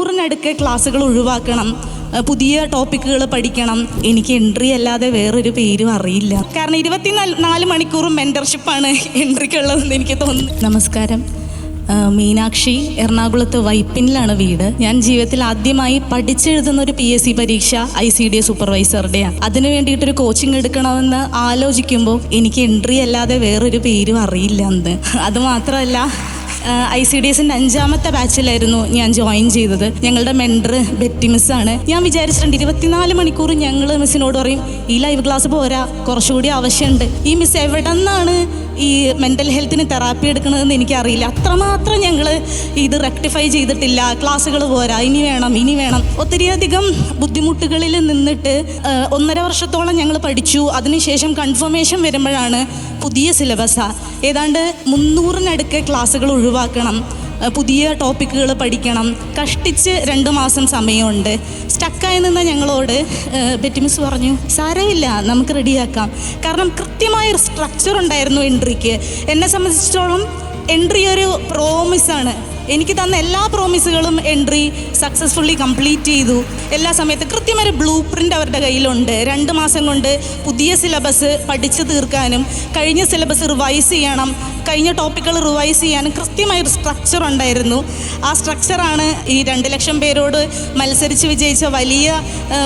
300-നടുക്കെ ക്ലാസ്സുകൾ ഒഴിവാക്കണം, പുതിയ ടോപ്പിക്കുകൾ പഠിക്കണം. എനിക്ക് എൻട്രി അല്ലാതെ വേറൊരു പേരും അറിയില്ല. കാരണം 24 മണിക്കൂറും മെൻറ്റർഷിപ്പാണ് എൻട്രിക്കുള്ളതെന്ന് എനിക്ക് തോന്നുന്നു. നമസ്കാരം. മീനാക്ഷി, എറണാകുളത്ത് വൈപ്പിനിലാണ് വീട്. ഞാൻ ജീവിതത്തിൽ ആദ്യമായി പഠിച്ചെഴുതുന്ന ഒരു PSC പരീക്ഷ ICDS സൂപ്പർവൈസറുടെയാണ്. അതിനു വേണ്ടിയിട്ടൊരു കോച്ചിങ് എടുക്കണമെന്ന് ആലോചിക്കുമ്പോൾ എനിക്ക് എൻട്രി അല്ലാതെ വേറൊരു പേരും അറിയില്ല എന്ന്. അതുമാത്രമല്ല, ICDSൻ്റെ 5ാമത്തെ ബാച്ചിലായിരുന്നു ഞാൻ ജോയിൻ ചെയ്തത്. ഞങ്ങളുടെ മെൻറ്റർ ബെറ്റി മിസ്സാണ്. ഞാൻ വിചാരിച്ചിട്ടുണ്ട് 24 മണിക്കൂർ ഞങ്ങൾ മിസ്സിനോട് പറയും, ഈ ലൈവ് ക്ലാസ് പോരാ, കുറച്ചുകൂടി ആവശ്യമുണ്ട്. ഈ മിസ് എവിടെ നിന്നാണ് ഈ മെൻ്റൽ ഹെൽത്തിന് തെറാപ്പി എടുക്കണതെന്ന് എനിക്കറിയില്ല. അത്രമാത്രം ഞങ്ങൾ ഇത് റെക്ടിഫൈ ചെയ്തിട്ടില്ല. ക്ലാസ്സുകൾ പോരാ, ഇനി വേണം. ഒത്തിരിയധികം ബുദ്ധിമുട്ടുകളിൽ നിന്നിട്ട് 1.5 വർഷത്തോളം ഞങ്ങൾ പഠിച്ചു. അതിനുശേഷം കൺഫർമേഷൻ വരുമ്പോഴാണ് പുതിയ സിലബസാണ്. ഏതാണ്ട് 300-നടുക്കെ ക്ലാസ്സുകൾ ഒഴിവാക്കണം, പുതിയ ടോപ്പിക്കുകൾ പഠിക്കണം. കഷ്ടിച്ച് 2 മാസം സമയമുണ്ട്. സ്റ്റക്കായി നിന്ന ഞങ്ങളോട് ബെറ്റി മിസ് പറഞ്ഞു, സാരമില്ല, നമുക്ക് റെഡിയാക്കാം. കാരണം കൃത്യമായൊരു സ്ട്രക്ചർ ഉണ്ടായിരുന്നു എൻട്രിക്ക്. എന്നെ സംബന്ധിച്ചിടത്തോളം എൻട്രി ഒരു പ്രോമിസാണ്. എനിക്ക് തന്ന എല്ലാ പ്രോമിസുകളും എൻട്രി സക്സസ്ഫുള്ളി കംപ്ലീറ്റ് ചെയ്തു. എല്ലാ സമയത്തും കൃത്യമായൊരു ബ്ലൂ പ്രിൻ്റ് അവരുടെ കയ്യിലുണ്ട്. 2 മാസം കൊണ്ട് പുതിയ സിലബസ് പഠിച്ചു തീർക്കാനും കഴിഞ്ഞ സിലബസ് റിവൈസ് ചെയ്യണം, കഴിഞ്ഞ ടോപ്പിക്കുകൾ റിവൈസ് ചെയ്യാനും കൃത്യമായൊരു സ്ട്രക്ചർ ഉണ്ടായിരുന്നു. ആ സ്ട്രക്ചറാണ് ഈ 2 ലക്ഷം പേരോട് മത്സരിച്ച് വിജയിച്ച വലിയ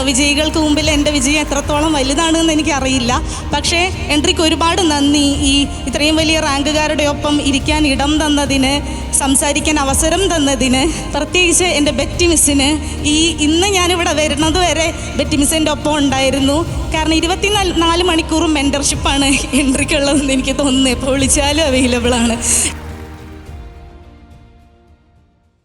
വിജയികൾക്ക് മുമ്പിൽ എൻ്റെ വിജയം എത്രത്തോളം വലുതാണെന്ന് എനിക്കറിയില്ല. പക്ഷേ എൻട്രിക്ക് ഒരുപാട് നന്ദി. ഈ ഇത്രയും വലിയ റാങ്കുകാരുടെ ഒപ്പം ഇരിക്കാൻ ഇടം തന്നതിന്, സംസാരിക്കാൻ അവസരം തന്നതിന്, പ്രത്യേകിച്ച് എൻ്റെ ബെറ്റി മിസ്സിന്. ഇന്ന് ഞാനിവിടെ വരുന്നത് വരെ ബെറ്റി മിസ്സിൻ്റെ ഒപ്പം ഉണ്ടായിരുന്നു. കാരണം 24 മണിക്കൂറും മെൻറ്റർഷിപ്പാണ് എൻട്രിക്കുള്ളതെന്ന് എനിക്ക് തോന്നുന്നു. എപ്പോൾ വിളിച്ചാലും അവൈലബിളാണ്.